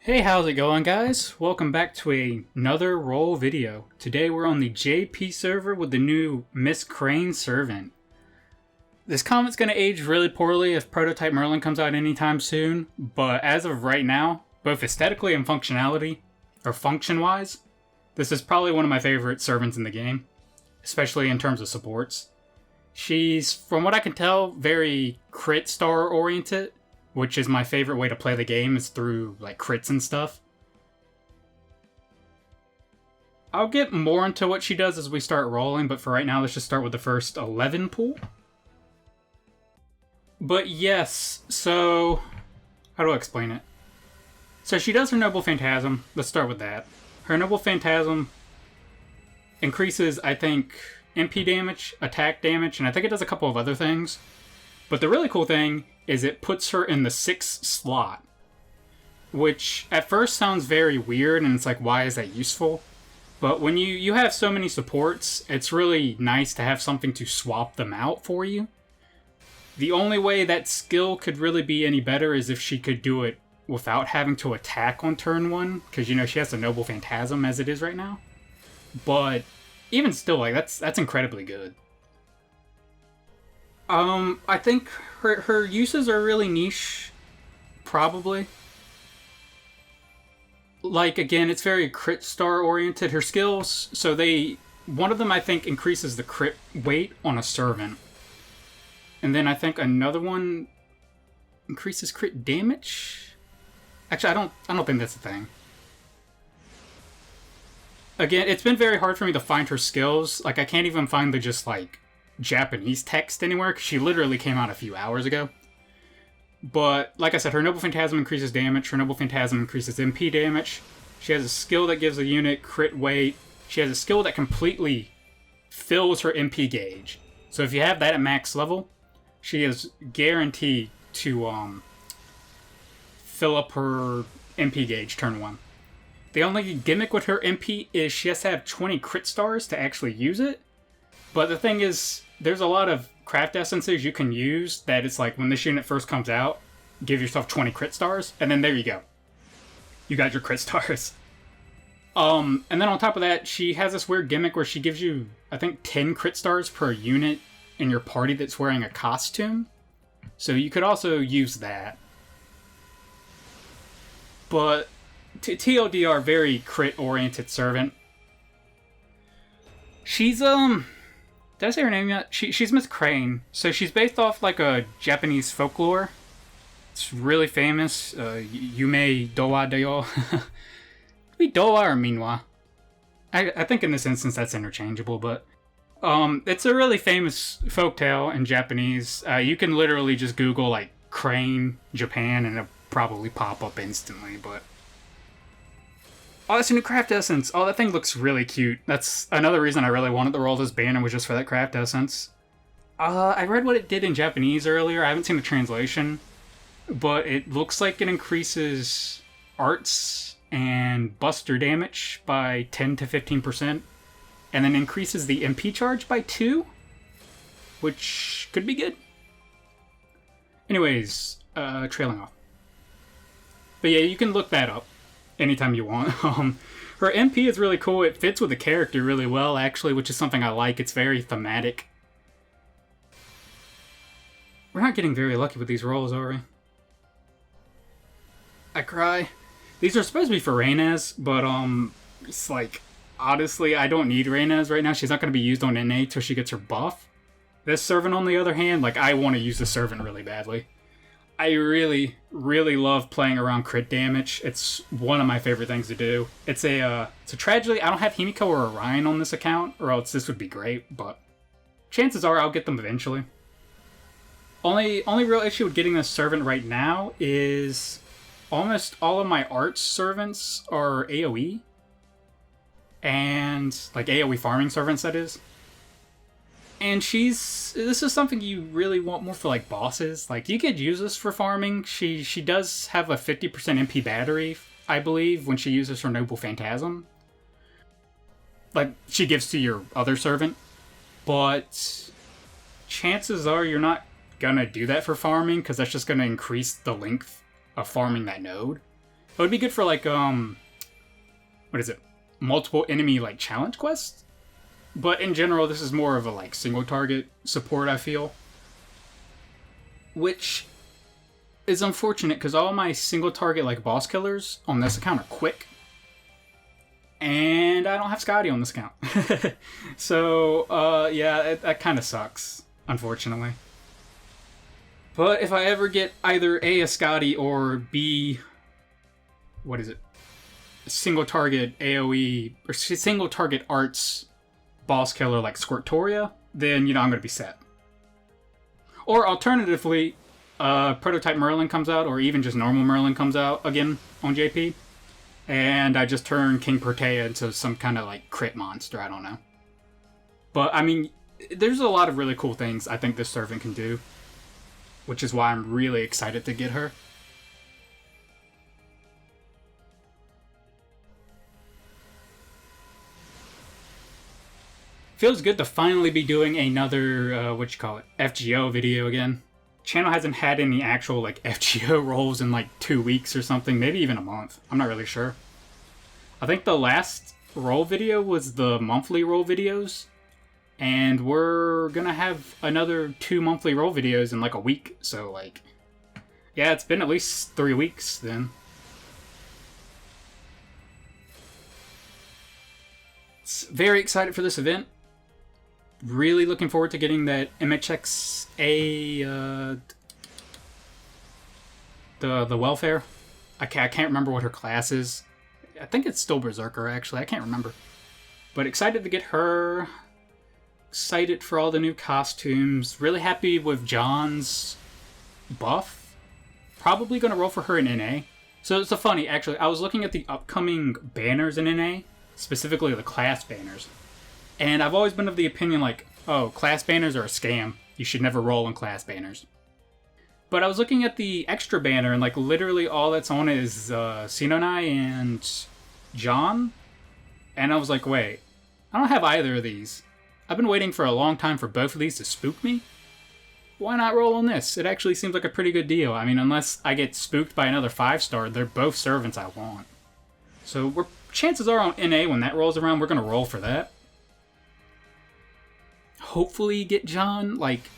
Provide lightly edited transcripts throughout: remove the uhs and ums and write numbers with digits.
Hey, how's it going, guys? Welcome back to another roll video. Today we're on the JP server with the new Miss Crane servant. This comment's going to age really poorly if Prototype Merlin comes out anytime soon, but as of right now, both aesthetically and functionality, or function-wise, this is probably one of my favorite servants in the game, especially in terms of supports. She's, from what I can tell, very crit star oriented, which is my favorite way to play the game, is through like crits and stuff. I'll get more into what she does as we start rolling, but for right now, let's just start with the first 11 pool. But yes, so how do I explain it? So she does her Noble Phantasm. Let's start with that. Her Noble Phantasm increases, I think, MP damage, attack damage, and I think it does a couple of other things. But the really cool thing is it puts her in the 6th slot, which at first sounds very weird, and it's like, why is that useful? But when you have so many supports, it's really nice to have something to swap them out for you. The only way that skill could really be any better is if she could do it without having to attack on turn 1, because, you know, she has a Noble Phantasm as it is right now. But even still, like, that's incredibly good. I think her uses are really niche, probably. Like, again, it's very crit star oriented. Her skills, so one of them I think increases the crit weight on a servant. And then I think another one increases crit damage? Actually, I don't think that's a thing. Again, it's been very hard for me to find her skills. Like, I can't even find the just, like, Japanese text anywhere, because she literally came out a few hours ago. But, like I said, her Noble Phantasm increases damage, her Noble Phantasm increases MP damage, she has a skill that gives a unit crit weight, she has a skill that completely fills her MP gauge. So if you have that at max level, she is guaranteed to fill up her MP gauge turn 1. The only gimmick with her MP is she has to have 20 crit stars to actually use it. But the thing is, there's a lot of craft essences you can use that it's like, when this unit first comes out, give yourself 20 crit stars, and then there you go. You got your crit stars. And then on top of that, she has this weird gimmick where she gives you, I think, 10 crit stars per unit in your party that's wearing a costume. So you could also use that. But TLDR, very crit-oriented servant. She's, did I say her name yet? She's Miss Crane. So she's based off, like, a Japanese folklore. It's really famous. Yume Dowa Deyo. Could be Dowa or Minwa. I think in this instance that's interchangeable, but it's a really famous folktale in Japanese. You can literally just Google, like, Crane Japan, and it'll probably pop up instantly, but oh, that's a new craft essence. Oh, that thing looks really cute. That's another reason I really wanted to roll this banner, was just for that craft essence. I read what it did in Japanese earlier. I haven't seen the translation, but it looks like it increases arts and buster damage by 10 to 15%, and then increases the MP charge by 2, which could be good. Anyways, trailing off. But yeah, you can look that up anytime you want. Her MP is really cool. It fits with the character really well, actually, which is something I like. It's very thematic. We're not getting very lucky with these rolls, are we? I cry. These are supposed to be for Reynez, but it's like, honestly, I don't need Reynez right now. She's not going to be used on NA till she gets her buff. This servant, on the other hand, like, I want to use the servant really badly. I really, really love playing around crit damage. It's one of my favorite things to do. It's a tragedy. I don't have Himiko or Orion on this account, or else this would be great, but chances are I'll get them eventually. Only real issue with getting this servant right now is almost all of my arts servants are AoE. And, like, AoE farming servants, that is. And this is something you really want more for, like, bosses. Like, you could use this for farming. She does have a 50% MP battery, I believe, when she uses her Noble Phantasm. Like, she gives to your other servant. But chances are you're not gonna do that for farming, because that's just gonna increase the length of farming that node. It would be good for like what is it? Multiple enemy like challenge quests. But in general, this is more of a like single target support, I feel. Which is unfortunate because all my single target like boss killers on this account are quick. And I don't have Scotty on this account. So, yeah, that kind of sucks, unfortunately. But if I ever get either A, a Scotty, or B, what is it? Single target AoE, or single target arts boss killer like Squirtoria, then, you know, I'm going to be set. Or alternatively, Prototype Merlin comes out, or even just normal Merlin comes out again on JP. And I just turn King Protea into some kind of like crit monster, I don't know. But, I mean, there's a lot of really cool things I think this servant can do. Which is why I'm really excited to get her. Feels good to finally be doing another, FGO video again. Channel hasn't had any actual, like, FGO rolls in, like, 2 weeks or something. Maybe even a month. I'm not really sure. I think the last roll video was the monthly roll videos. And we're gonna have another 2 monthly roll videos in, like, a week. So, like, yeah, it's been at least 3 weeks then. Very excited for this event. Really looking forward to getting that MHXA, the welfare. I can't remember what her class is. I think it's still Berserker, actually. I can't remember. But excited to get her. Excited for all the new costumes. Really happy with John's buff. Probably going to roll for her in NA. So it's funny, actually. I was looking at the upcoming banners in NA. Specifically the class banners. And I've always been of the opinion, like, oh, class banners are a scam. You should never roll in class banners. But I was looking at the extra banner, and, like, literally all that's on it is Sinonai and John. And I was like, wait, I don't have either of these. I've been waiting for a long time for both of these to spook me. Why not roll on this? It actually seems like a pretty good deal. I mean, unless I get spooked by another 5-star, they're both servants I want. So chances are on NA, when that rolls around, we're going to roll for that. Hopefully get John, like...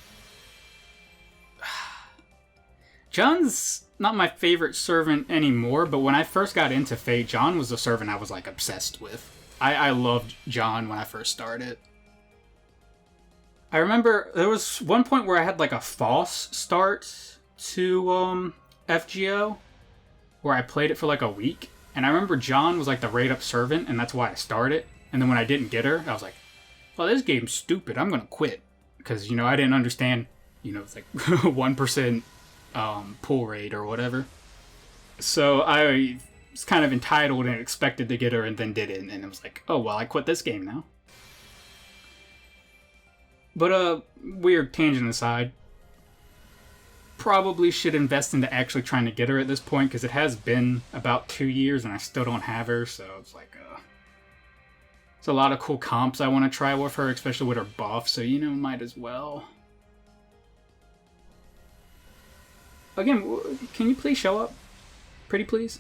John's not my favorite servant anymore, but when I first got into Fate, John was a servant I was, like, obsessed with. I loved John when I first started. I remember there was one point where I had, like, a false start to FGO, where I played it for, like, a week, and I remember John was, like, the raid-up servant, and that's why I started, and then when I didn't get her, I was like, well, this game's stupid, I'm gonna quit. Because, you know, I didn't understand, you know, it's like 1% pull rate or whatever. So I was kind of entitled and expected to get her and then didn't, and it was like, oh, well, I quit this game now. But, weird tangent aside, probably should invest into actually trying to get her at this point, because it has been about 2 years and I still don't have her, so it's like, there's a lot of cool comps I want to try with her, especially with her buff, so, you know, might as well. Again, can you please show up? Pretty please?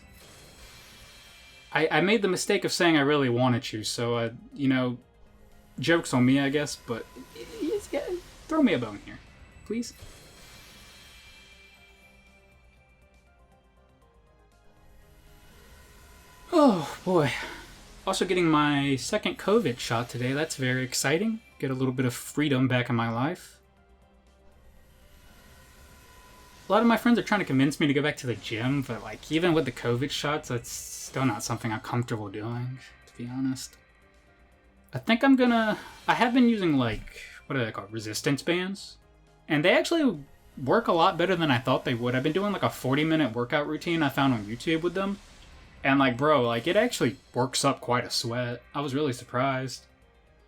I made the mistake of saying I really wanted you, so, you know, joke's on me, I guess, but yeah, throw me a bone here, please. Oh, boy. Also getting my second COVID shot today. That's very exciting. Get a little bit of freedom back in my life. A lot of my friends are trying to convince me to go back to the gym, but, like, even with the COVID shots, that's still not something I'm comfortable doing, to be honest. I think I'm gonna... I have been using, like, what are they called? Resistance bands. And they actually work a lot better than I thought they would. I've been doing, like, a 40-minute workout routine I found on YouTube with them. And, like, bro, like, it actually works up quite a sweat. I was really surprised.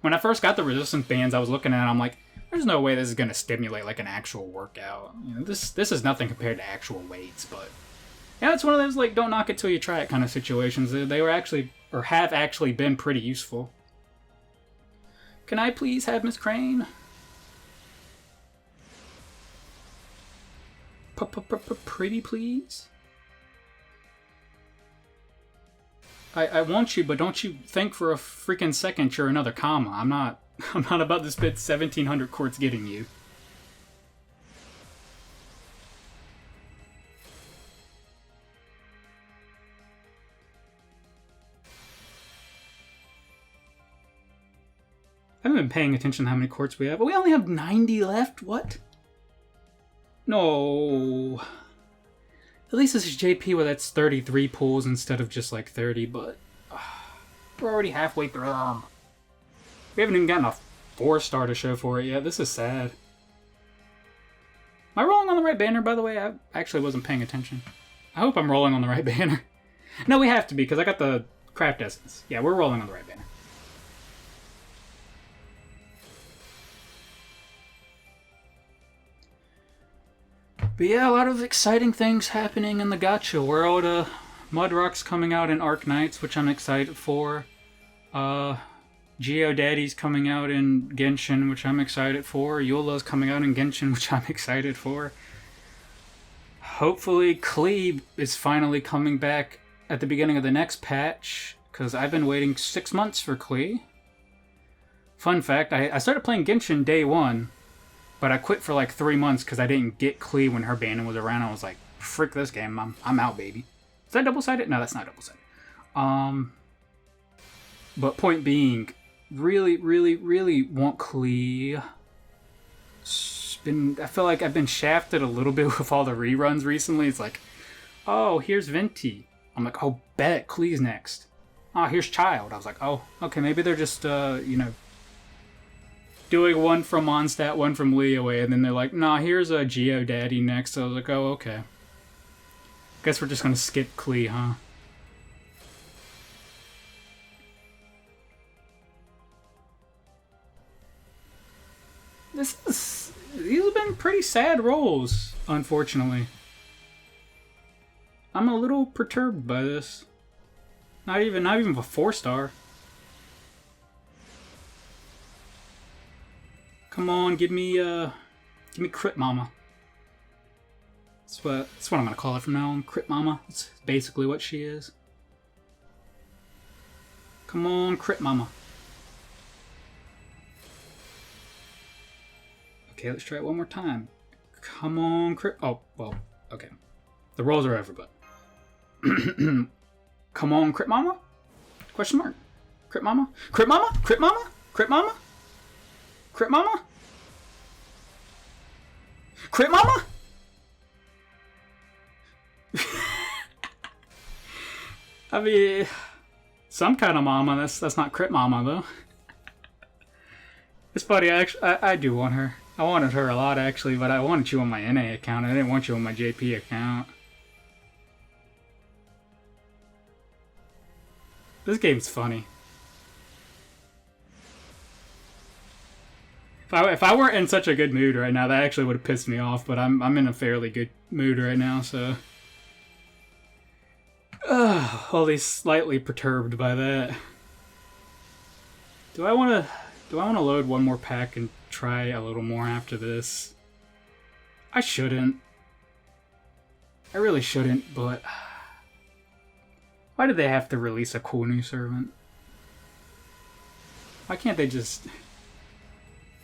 When I first got the resistance bands, I was looking at it, I'm like, there's no way this is going to stimulate, like, an actual workout. You know, this is nothing compared to actual weights, but... yeah, it's one of those, like, don't knock it till you try it kind of situations. They were actually, or have actually been pretty useful. Can I please have Miss Crane? Pretty please? I want you, but don't you think for a freaking second you're another comma. I'm not about to spend 1,700 quartz getting you. I haven't been paying attention to how many quartz we have. We only have 90 left? What? No. At least this is JP where that's 33 pulls instead of just like 30, but we're already halfway through them. We haven't even gotten a 4-star to show for it yet. This is sad. Am I rolling on the right banner, by the way? I actually wasn't paying attention. I hope I'm rolling on the right banner. No, we have to be, because I got the craft essence. Yeah, we're rolling on the right banner. But yeah, a lot of exciting things happening in the gacha world. Mudrock's coming out in Arknights, which I'm excited for. Geodaddy's coming out in Genshin, which I'm excited for. Eula's coming out in Genshin, which I'm excited for. Hopefully Klee is finally coming back at the beginning of the next patch, because I've been waiting 6 months for Klee. Fun fact, I started playing Genshin day 1, but I quit for like 3 months because I didn't get Klee when her banner was around. I was like, frick this game, I'm out, baby. Is that double-sided? No, that's not double-sided. But point being, really, really, really want Klee. I feel like I've been shafted a little bit with all the reruns recently. It's like, oh, here's Venti. I'm like, oh, bet, Klee's next. Oh, here's Child. I was like, oh, okay, maybe they're just, doing one from Mondstadt, one from Leeway, and then they're like, nah, here's a Geodaddy next. So I was like, oh, okay. Guess we're just gonna skip Klee, huh? These have been pretty sad rolls, unfortunately. I'm a little perturbed by this. Not even a 4-star. Come on, give me Crit Mama. That's what I'm gonna call her from now on. Crit Mama. That's basically what she is. Come on, Crit Mama. Okay, let's try it one more time. Come on, Crit. Oh, well, okay. The rolls are over, but. Come on, Crit Mama? Question mark. Crit Mama? Crit Mama? Crit Mama? Crit Mama? Crit Mama? Crit Mama? I mean, some kind of mama. That's not Crit Mama, though. It's funny, I do want her. I wanted her a lot, actually, but I wanted you on my NA account. I didn't want you on my JP account. This game's funny. If I weren't in such a good mood right now, that actually would have pissed me off, but I'm in a fairly good mood right now, so... Only slightly perturbed by that. Do I want to load one more pack and try a little more after this? I shouldn't. I really shouldn't, but... Why did they have to release a cool new servant? Why can't they just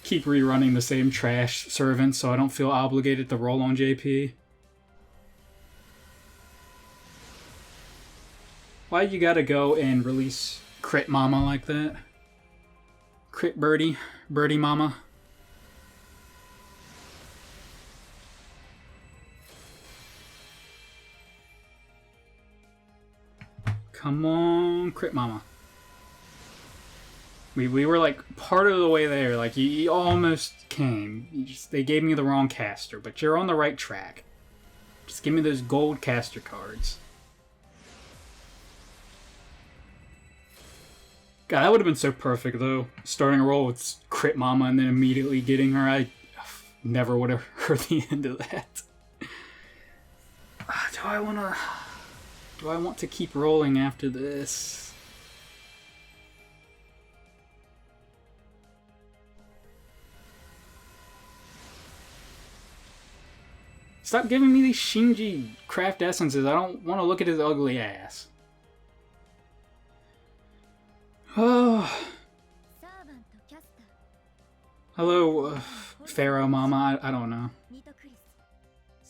keep rerunning the same trash servants so I don't feel obligated to roll on JP? Why you gotta go and release Crit Mama like that? Crit Birdie? Birdie Mama? Come on, Crit Mama. We were like part of the way there. Like you almost came. They gave me the wrong caster, but you're on the right track. Just give me those gold caster cards. God, that would have been so perfect though. Starting a roll with Crit Mama and then immediately getting her. I never would have heard the end of that. Do I want to keep rolling after this? Stop giving me these Shinji craft essences. I don't want to look at his ugly ass. Oh. Hello, Pharaoh Mama. I don't know.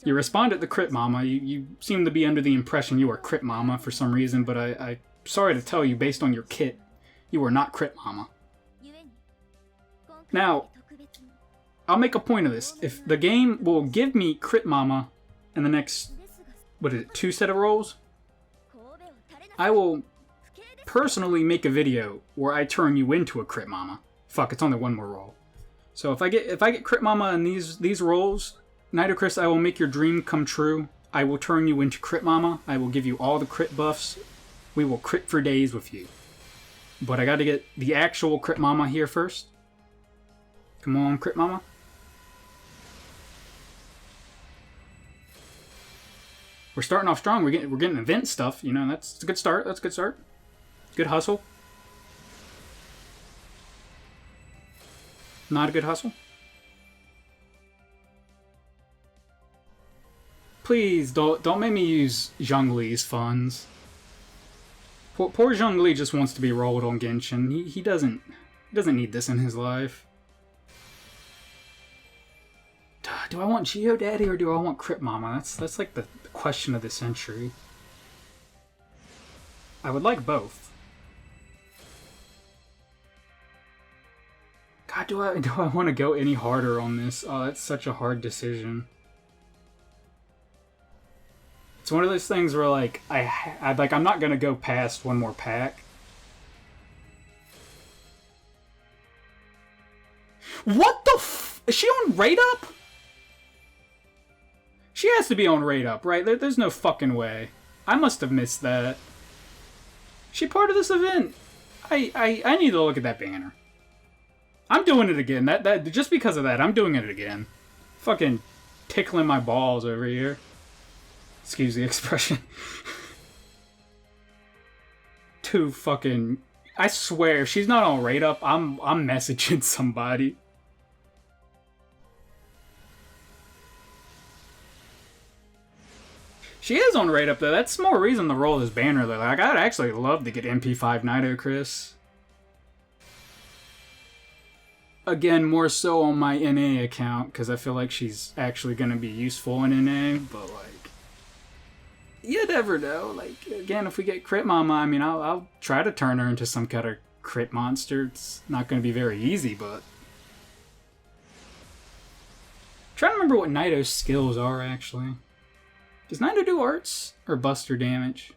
You responded to Crit Mama. You seem to be under the impression you are Crit Mama for some reason, but I'm sorry to tell you, based on your kit, you are not Crit Mama. Now, I'll make a point of this. If the game will give me Crit Mama in the next, what is it, 2 set of rolls, I will personally make a video where I turn you into a Crit Mama. Fuck, it's only 1 more roll. So if I get Crit Mama in these rolls, Nitocris, I will make your dream come true. I will turn you into Crit Mama. I will give you all the crit buffs. We will crit for days with you. But I gotta get the actual Crit Mama here first. Come on, Crit Mama. We're starting off strong. We're getting event stuff. You know, that's a good start. That's a good start. Good hustle. Not a good hustle. Please don't make me use Zhongli's funds. Poor Zhongli just wants to be rolled on Genshin. He doesn't need this in his life. Do I want Geodaddy or do I want Crit Mama? That's like the question of the century. I would like both. God, do I want to go any harder on this? Oh, that's such a hard decision. It's one of those things where like I'm not gonna go past 1 more pack. What the f? Is she on rate up? She has to be on rate up, right? There's no fucking way. I must have missed that. She part of this event? I need to look at that banner. I'm doing it again. That just because of that, I'm doing it again. Fucking tickling my balls over here. Excuse the expression. Too fucking. I swear, if she's not on rate up, I'm messaging somebody. She is on rate up though. That's more reason to roll this banner though. Like, I'd actually love to get MP5 Nitocris. Again, more so on my NA account, because I feel like she's actually going to be useful in NA, but, like, you never know. Like, again, if we get Crit Mama, I mean, I'll try to turn her into some kind of crit monster. It's not going to be very easy, but... I'm trying to remember what Nito's skills are, actually. Does Nito do arts or buster damage?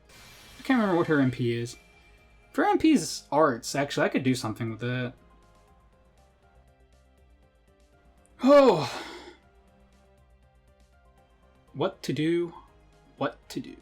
I can't remember what her MP is. For MP's arts, actually, I could do something with that. Oh. What to do? What to do?